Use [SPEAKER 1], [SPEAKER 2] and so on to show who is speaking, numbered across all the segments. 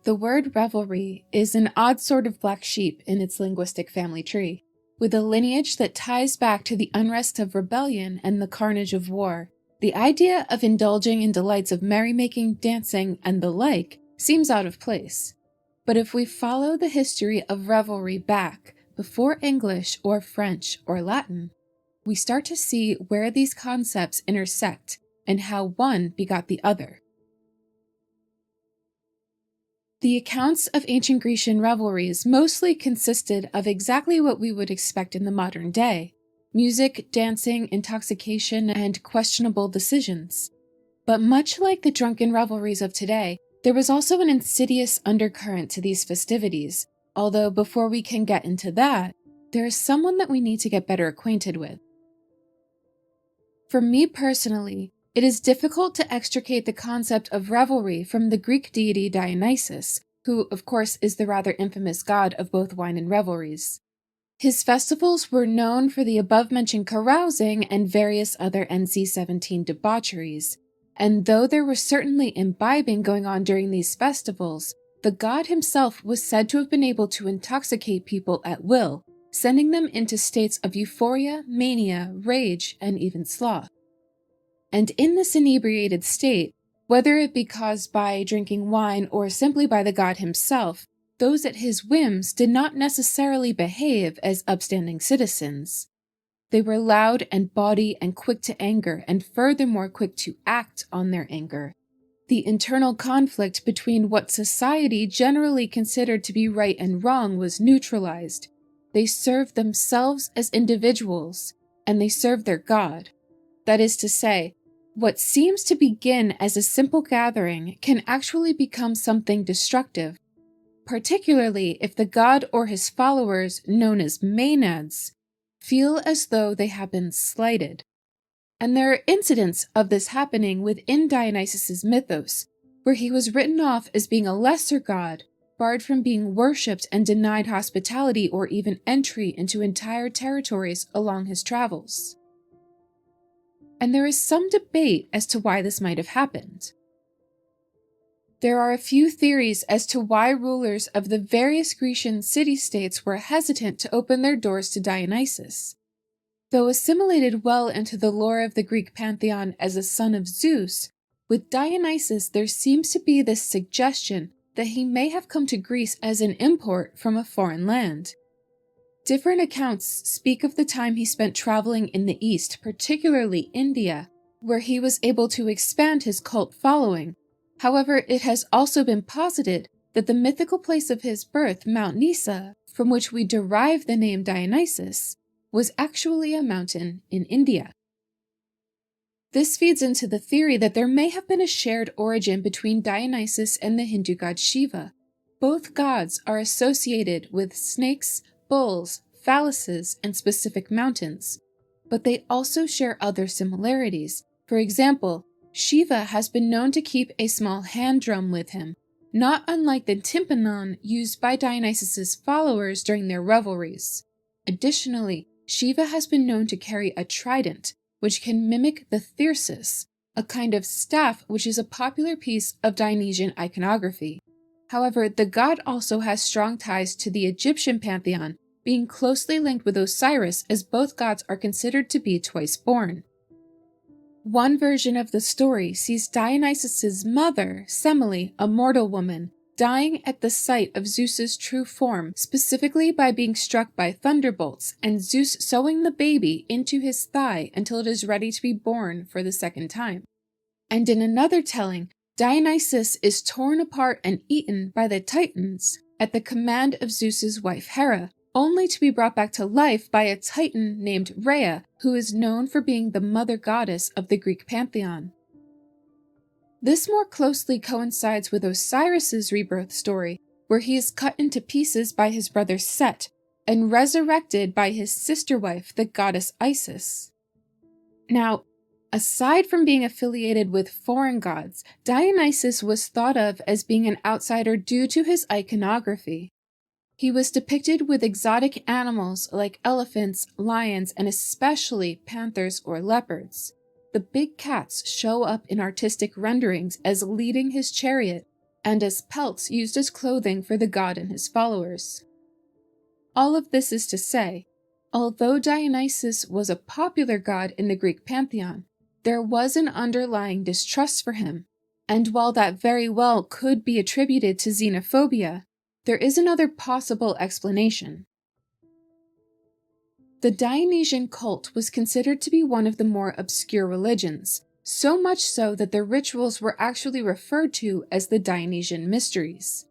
[SPEAKER 1] The word revelry is an odd sort of black sheep in its linguistic family tree, with a lineage that ties back to the unrest of rebellion and the carnage of war. The idea of indulging in delights of merrymaking, dancing, and the like seems out of place. But if we follow the history of revelry back, before English or French or Latin, we start to see where these concepts intersect and how one begot the other. The accounts of ancient Grecian revelries mostly consisted of exactly what we would expect in the modern day: music, dancing, intoxication, and questionable decisions. But much like the drunken revelries of today, there was also an insidious undercurrent to these festivities, although before we can get into that, there is someone that we need to get better acquainted with. For me personally, it is difficult to extricate the concept of revelry from the Greek deity Dionysus, who, of course, is the rather infamous god of both wine and revelries. His festivals were known for the above-mentioned carousing and various other NC-17 debaucheries, and though there was certainly imbibing going on during these festivals, the god himself was said to have been able to intoxicate people at will, sending them into states of euphoria, mania, rage, and even sloth. And in this inebriated state, whether it be caused by drinking wine or simply by the god himself, those at his whims did not necessarily behave as upstanding citizens. They were loud and bawdy and quick to anger, and furthermore quick to act on their anger. The internal conflict between what society generally considered to be right and wrong was neutralized. They served themselves as individuals, and they served their god. That is to say, what seems to begin as a simple gathering can actually become something destructive, particularly if the god or his followers, known as Maenads, feel as though they have been slighted. And there are incidents of this happening within Dionysus's mythos, where he was written off as being a lesser god, barred from being worshipped and denied hospitality or even entry into entire territories along his travels. And there is some debate as to why this might have happened. There are a few theories as to why rulers of the various Grecian city-states were hesitant to open their doors to Dionysus. Though assimilated well into the lore of the Greek pantheon as a son of Zeus, with Dionysus there seems to be this suggestion that he may have come to Greece as an import from a foreign land. Different accounts speak of the time he spent traveling in the East, particularly India, where he was able to expand his cult following. However, it has also been posited that the mythical place of his birth, Mount Nisa, from which we derive the name Dionysus, was actually a mountain in India. This feeds into the theory that there may have been a shared origin between Dionysus and the Hindu god Shiva. Both gods are associated with snakes, bulls, phalluses, and specific mountains, but they also share other similarities. For example, Shiva has been known to keep a small hand drum with him, not unlike the tympanon used by Dionysus's followers during their revelries. Additionally, Shiva has been known to carry a trident, which can mimic the thyrsus, a kind of staff which is a popular piece of Dionysian iconography. However, the god also has strong ties to the Egyptian pantheon, being closely linked with Osiris, as both gods are considered to be twice born. One version of the story sees Dionysus's mother, Semele, a mortal woman, dying at the sight of Zeus's true form, specifically by being struck by thunderbolts, and Zeus sewing the baby into his thigh until it is ready to be born for the second time. And in another telling, Dionysus is torn apart and eaten by the Titans at the command of Zeus's wife Hera, only to be brought back to life by a Titan named Rhea, who is known for being the mother goddess of the Greek pantheon. This more closely coincides with Osiris's rebirth story, where he is cut into pieces by his brother Set and resurrected by his sister wife, the goddess Isis. Now, aside from being affiliated with foreign gods, Dionysus was thought of as being an outsider due to his iconography. He was depicted with exotic animals like elephants, lions, and especially panthers or leopards. The big cats show up in artistic renderings as leading his chariot, and as pelts used as clothing for the god and his followers. All of this is to say, although Dionysus was a popular god in the Greek pantheon, there was an underlying distrust for him, and while that very well could be attributed to xenophobia, there is another possible explanation. The Dionysian cult was considered to be one of the more obscure religions, so much so that their rituals were actually referred to as the Dionysian mysteries.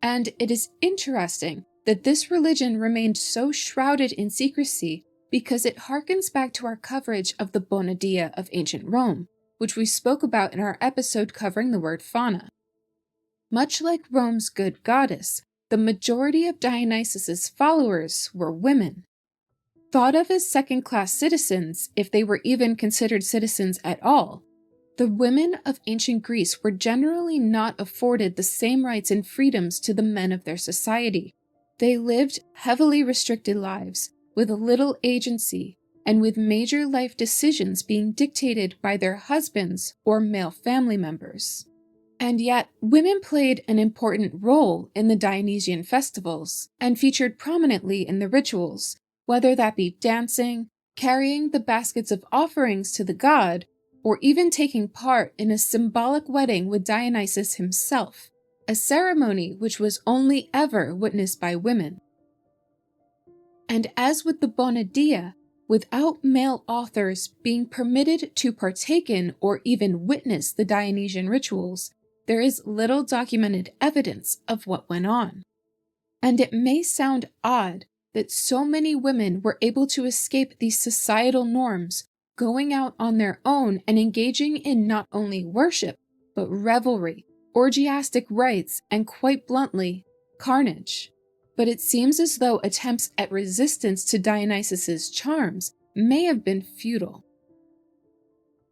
[SPEAKER 1] And it is interesting that this religion remained so shrouded in secrecy because it harkens back to our coverage of the Bona Dea of ancient Rome, which we spoke about in our episode covering the word fauna. Much like Rome's good goddess, the majority of Dionysus's followers were women. Thought of as second-class citizens, if they were even considered citizens at all, the women of ancient Greece were generally not afforded the same rights and freedoms to the men of their society. They lived heavily restricted lives, with little agency, and with major life decisions being dictated by their husbands or male family members. And yet, women played an important role in the Dionysian festivals, and featured prominently in the rituals, whether that be dancing, carrying the baskets of offerings to the god, or even taking part in a symbolic wedding with Dionysus himself, a ceremony which was only ever witnessed by women. And as with the Bona Dea, without male authors being permitted to partake in or even witness the Dionysian rituals, there is little documented evidence of what went on. And it may sound odd that so many women were able to escape these societal norms, going out on their own and engaging in not only worship, but revelry, orgiastic rites, and quite bluntly, carnage. But it seems as though attempts at resistance to Dionysus's charms may have been futile.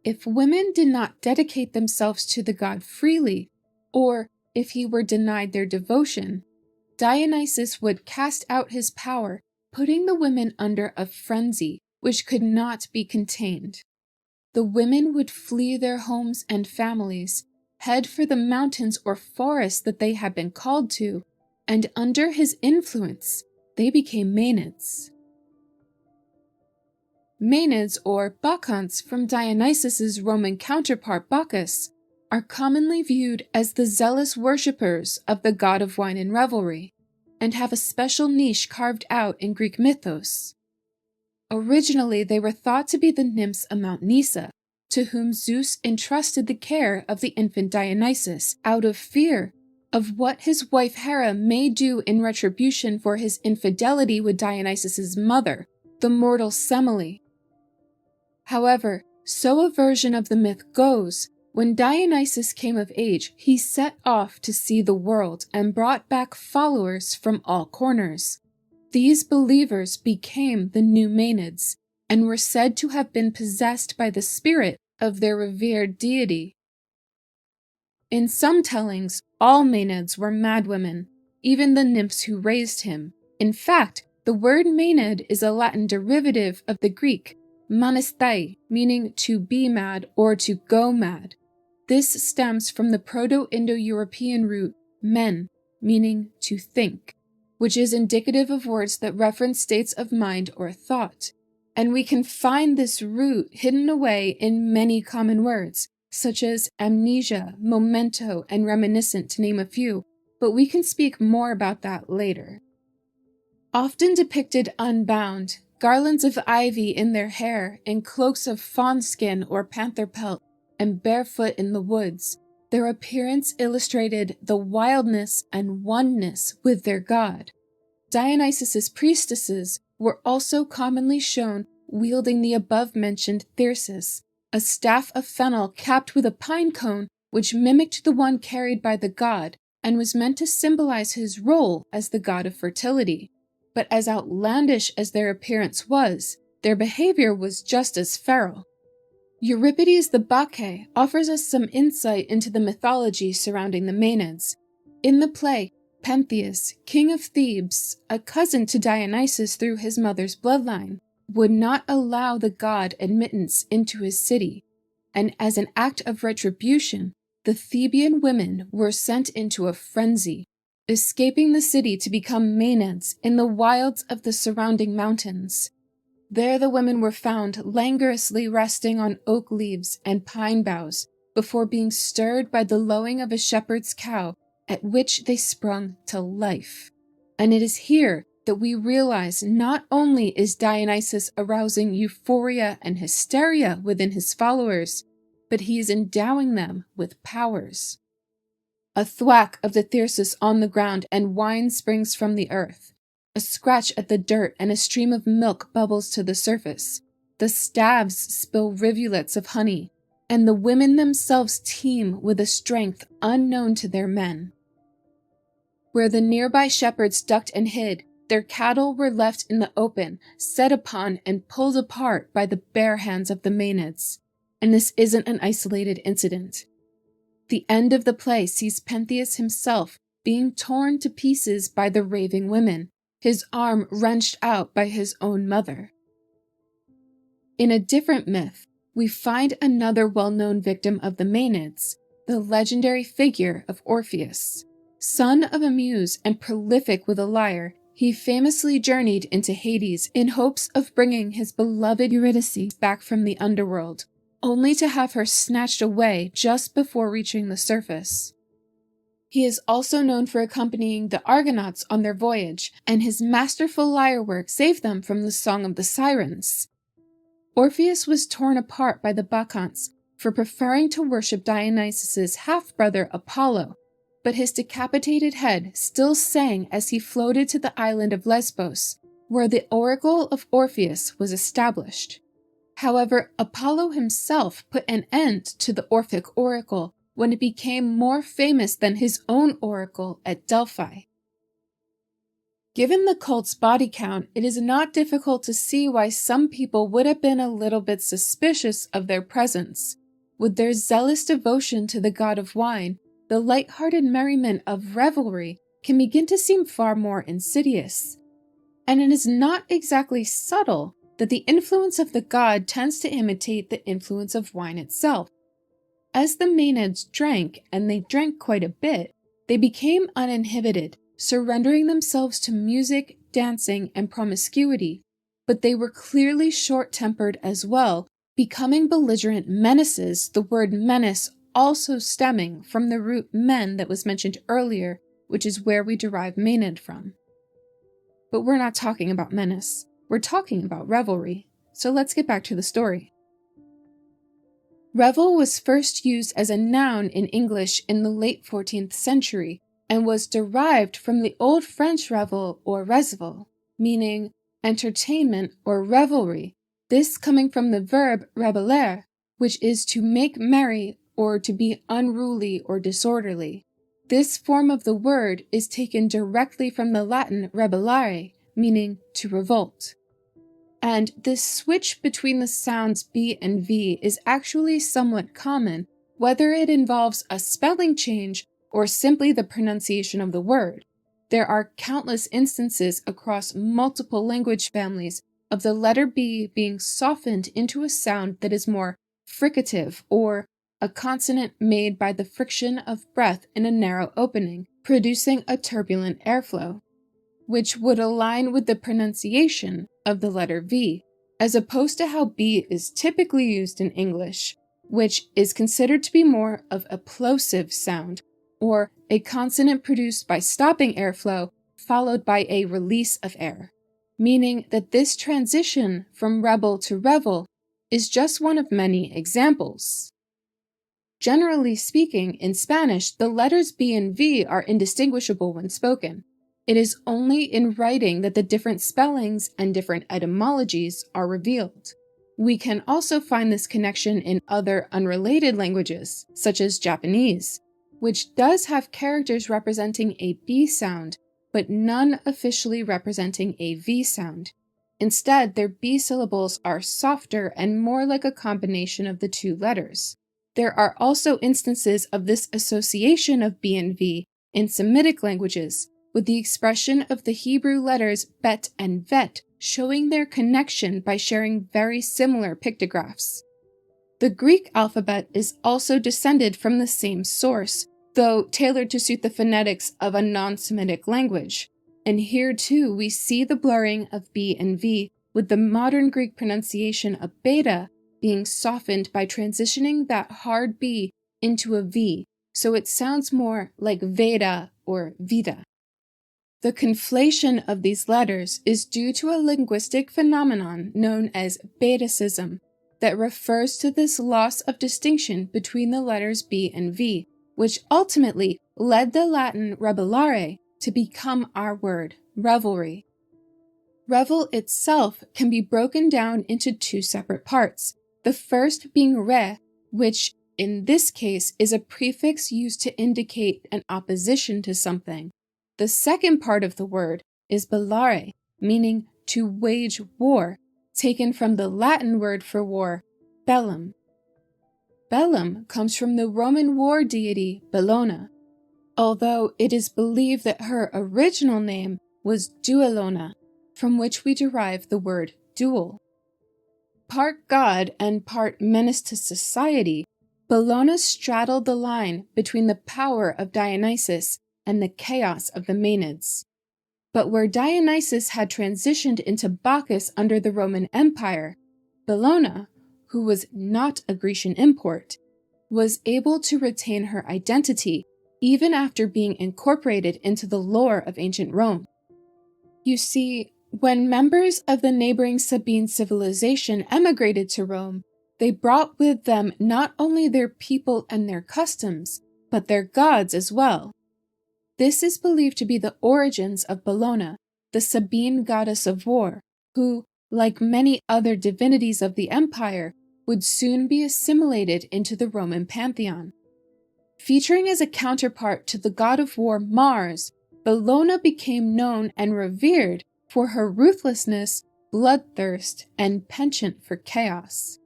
[SPEAKER 1] If women did not dedicate themselves to the god freely, or if he were denied their devotion, Dionysus would cast out his power, putting the women under a frenzy which could not be contained. The women would flee their homes and families, head for the mountains or forests that they had been called to, and under his influence, they became Maenads. Maenads, or Bacchantes from Dionysus's Roman counterpart Bacchus, are commonly viewed as the zealous worshippers of the god of wine and revelry, and have a special niche carved out in Greek mythos. Originally, they were thought to be the nymphs of Mount Nysa, to whom Zeus entrusted the care of the infant Dionysus out of fear of what his wife Hera may do in retribution for his infidelity with Dionysus's mother, the mortal Semele. However, so a version of the myth goes, when Dionysus came of age, he set off to see the world and brought back followers from all corners. These believers became the new Maenads, and were said to have been possessed by the spirit of their revered deity. In some tellings, all Maenads were madwomen, even the nymphs who raised him. In fact, the word Maenad is a Latin derivative of the Greek manestai, meaning to be mad or to go mad. This stems from the Proto-Indo-European root men, meaning to think, which is indicative of words that reference states of mind or thought. And we can find this root hidden away in many common words, such as amnesia, memento, and reminiscent, to name a few, but we can speak more about that later. Often depicted unbound, garlands of ivy in their hair, in cloaks of fawn skin or panther pelt, and barefoot in the woods, their appearance illustrated the wildness and oneness with their god. Dionysus's priestesses were also commonly shown wielding the above-mentioned thyrsus, a staff of fennel capped with a pine cone which mimicked the one carried by the god and was meant to symbolize his role as the god of fertility. But as outlandish as their appearance was, their behavior was just as feral. Euripides the Bacchae offers us some insight into the mythology surrounding the Maenads. In the play, Pentheus, king of Thebes, a cousin to Dionysus through his mother's bloodline, would not allow the god admittance into his city, and as an act of retribution, the Theban women were sent into a frenzy, escaping the city to become Maenads in the wilds of the surrounding mountains. There the women were found languorously resting on oak leaves and pine boughs before being stirred by the lowing of a shepherd's cow, at which they sprung to life. And it is here that we realize not only is Dionysus arousing euphoria and hysteria within his followers, but he is endowing them with powers. A thwack of the thyrsus on the ground and wine springs from the earth. A scratch at the dirt and a stream of milk bubbles to the surface. The staves spill rivulets of honey, and the women themselves teem with a strength unknown to their men. Where the nearby shepherds ducked and hid, their cattle were left in the open, set upon and pulled apart by the bare hands of the Maenads. And this isn't an isolated incident. The end of the play sees Pentheus himself being torn to pieces by the raving women, his arm wrenched out by his own mother. In a different myth, we find another well-known victim of the Maenads, the legendary figure of Orpheus. Son of a muse and prolific with a lyre, he famously journeyed into Hades in hopes of bringing his beloved Eurydice back from the underworld, only to have her snatched away just before reaching the surface. He is also known for accompanying the Argonauts on their voyage, and his masterful lyre work saved them from the Song of the Sirens. Orpheus was torn apart by the Bacchantes for preferring to worship Dionysus's half-brother Apollo, but his decapitated head still sang as he floated to the island of Lesbos, where the oracle of Orpheus was established. However, Apollo himself put an end to the Orphic oracle when it became more famous than his own oracle at Delphi. Given the cult's body count, it is not difficult to see why some people would have been a little bit suspicious of their presence. With their zealous devotion to the god of wine, the light-hearted merriment of revelry can begin to seem far more insidious. And it is not exactly subtle that the influence of the god tends to imitate the influence of wine itself. As the Maenads drank, and they drank quite a bit, they became uninhibited, surrendering themselves to music, dancing, and promiscuity, but they were clearly short-tempered as well, becoming belligerent menaces, the word menace also stemming from the root men that was mentioned earlier, which is where we derive Maenad from. But we're not talking about menace, we're talking about revelry, so let's get back to the story. Revel was first used as a noun in English in the late 14th century, and was derived from the Old French revel or resvel, meaning entertainment or revelry, this coming from the verb rebeller, which is to make merry or to be unruly or disorderly. This form of the word is taken directly from the Latin rebellare, meaning to revolt. And this switch between the sounds B and V is actually somewhat common, whether it involves a spelling change or simply the pronunciation of the word. There are countless instances across multiple language families of the letter B being softened into a sound that is more fricative, or a consonant made by the friction of breath in a narrow opening, producing a turbulent airflow, which would align with the pronunciation of the letter V, as opposed to how B is typically used in English, which is considered to be more of a plosive sound, or a consonant produced by stopping airflow followed by a release of air, meaning that this transition from rebel to revel is just one of many examples. Generally speaking, in Spanish, the letters B and V are indistinguishable when spoken. It is only in writing that the different spellings and different etymologies are revealed. We can also find this connection in other unrelated languages, such as Japanese, which does have characters representing a B sound, but none officially representing a V sound. Instead, their B syllables are softer and more like a combination of the two letters. There are also instances of this association of B and V in Semitic languages, with the expression of the Hebrew letters bet and vet showing their connection by sharing very similar pictographs. The Greek alphabet is also descended from the same source, though tailored to suit the phonetics of a non-Semitic language. And here too we see the blurring of B and V, with the modern Greek pronunciation of beta being softened by transitioning that hard B into a V, so it sounds more like Veda or Vida. The conflation of these letters is due to a linguistic phenomenon known as betacism that refers to this loss of distinction between the letters B and V, which ultimately led the Latin rebellare to become our word, revelry. Revel itself can be broken down into two separate parts, the first being re, which in this case is a prefix used to indicate an opposition to something. The second part of the word is bellare, meaning to wage war, taken from the Latin word for war, bellum. Bellum comes from the Roman war deity Bellona, although it is believed that her original name was Duellona, from which we derive the word duel. Part god and part menace to society, Bellona straddled the line between the power of Dionysus and the chaos of the Maenads. But where Dionysus had transitioned into Bacchus under the Roman Empire, Bellona, who was not a Grecian import, was able to retain her identity even after being incorporated into the lore of ancient Rome. You see, when members of the neighboring Sabine civilization emigrated to Rome, they brought with them not only their people and their customs, but their gods as well. This is believed to be the origins of Bellona, the Sabine goddess of war, who, like many other divinities of the empire, would soon be assimilated into the Roman pantheon. Featuring as a counterpart to the god of war Mars, Bellona became known and revered for her ruthlessness, bloodthirst, and penchant for chaos.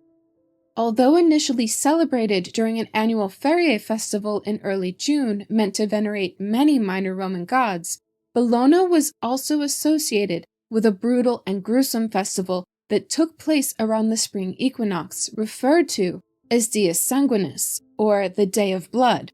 [SPEAKER 1] Although initially celebrated during an annual Ferie festival in early June meant to venerate many minor Roman gods, Bellona was also associated with a brutal and gruesome festival that took place around the spring equinox, referred to as Dies Sanguinis, or the Day of Blood.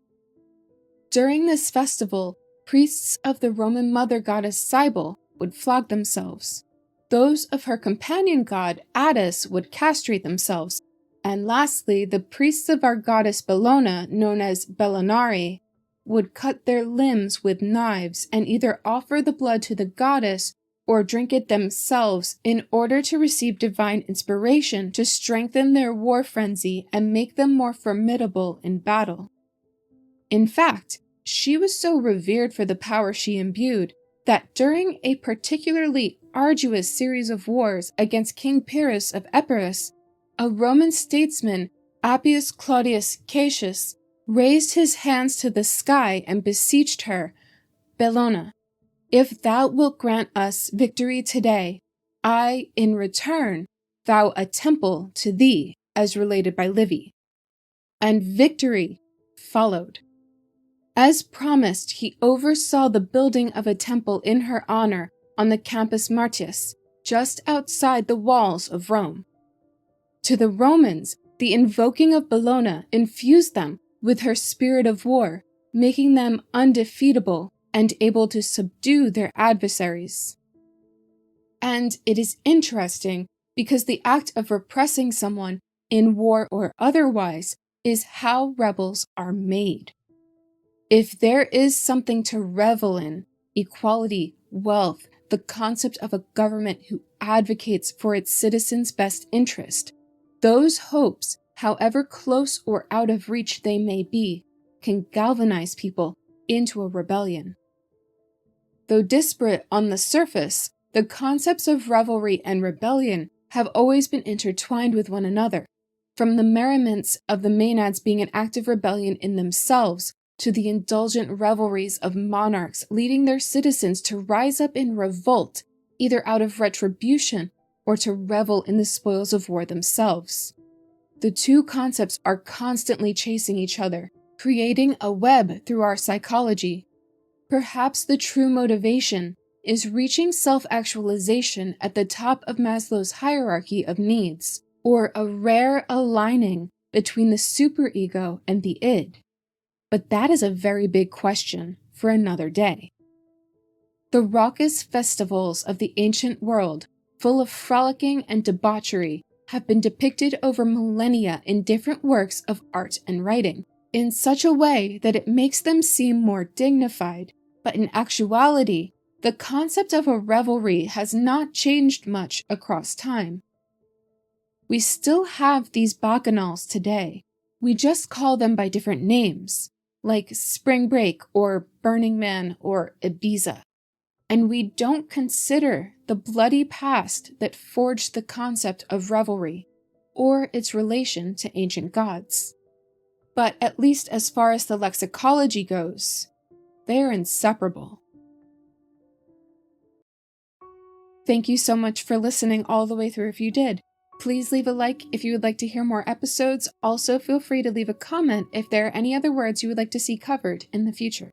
[SPEAKER 1] During this festival, priests of the Roman mother goddess Cybele would flog themselves. Those of her companion god Attis would castrate themselves, and lastly, the priests of our goddess Bellona, known as Bellonari, would cut their limbs with knives and either offer the blood to the goddess or drink it themselves in order to receive divine inspiration to strengthen their war frenzy and make them more formidable in battle. In fact, she was so revered for the power she imbued that during a particularly arduous series of wars against King Pyrrhus of Epirus, a Roman statesman, Appius Claudius Cassius, raised his hands to the sky and beseeched her, Bellona, if thou wilt grant us victory today, I, in return, vow a temple to thee, as related by Livy. And victory followed. As promised, he oversaw the building of a temple in her honor on the Campus Martius, just outside the walls of Rome. To the Romans, the invoking of Bellona infused them with her spirit of war, making them undefeatable and able to subdue their adversaries. And it is interesting because the act of repressing someone, in war or otherwise, is how rebels are made. If there is something to revel in, equality, wealth, the concept of a government who advocates for its citizens' best interest, those hopes, however close or out of reach they may be, can galvanize people into a rebellion. Though disparate on the surface, the concepts of revelry and rebellion have always been intertwined with one another, from the merriments of the Maenads being an act of rebellion in themselves, to the indulgent revelries of monarchs leading their citizens to rise up in revolt, either out of retribution or to revel in the spoils of war themselves. The two concepts are constantly chasing each other, creating a web through our psychology. Perhaps the true motivation is reaching self-actualization at the top of Maslow's hierarchy of needs, or a rare aligning between the superego and the id. But that is a very big question for another day. The raucous festivals of the ancient world, full of frolicking and debauchery, have been depicted over millennia in different works of art and writing, in such a way that it makes them seem more dignified, but in actuality, the concept of a revelry has not changed much across time. We still have these bacchanals today. We just call them by different names, like Spring Break or Burning Man or Ibiza. And we don't consider the bloody past that forged the concept of revelry, or its relation to ancient gods. But at least as far as the lexicology goes, they are inseparable. Thank you so much for listening all the way through if you did. Please leave a like if you would like to hear more episodes. Also, feel free to leave a comment if there are any other words you would like to see covered in the future.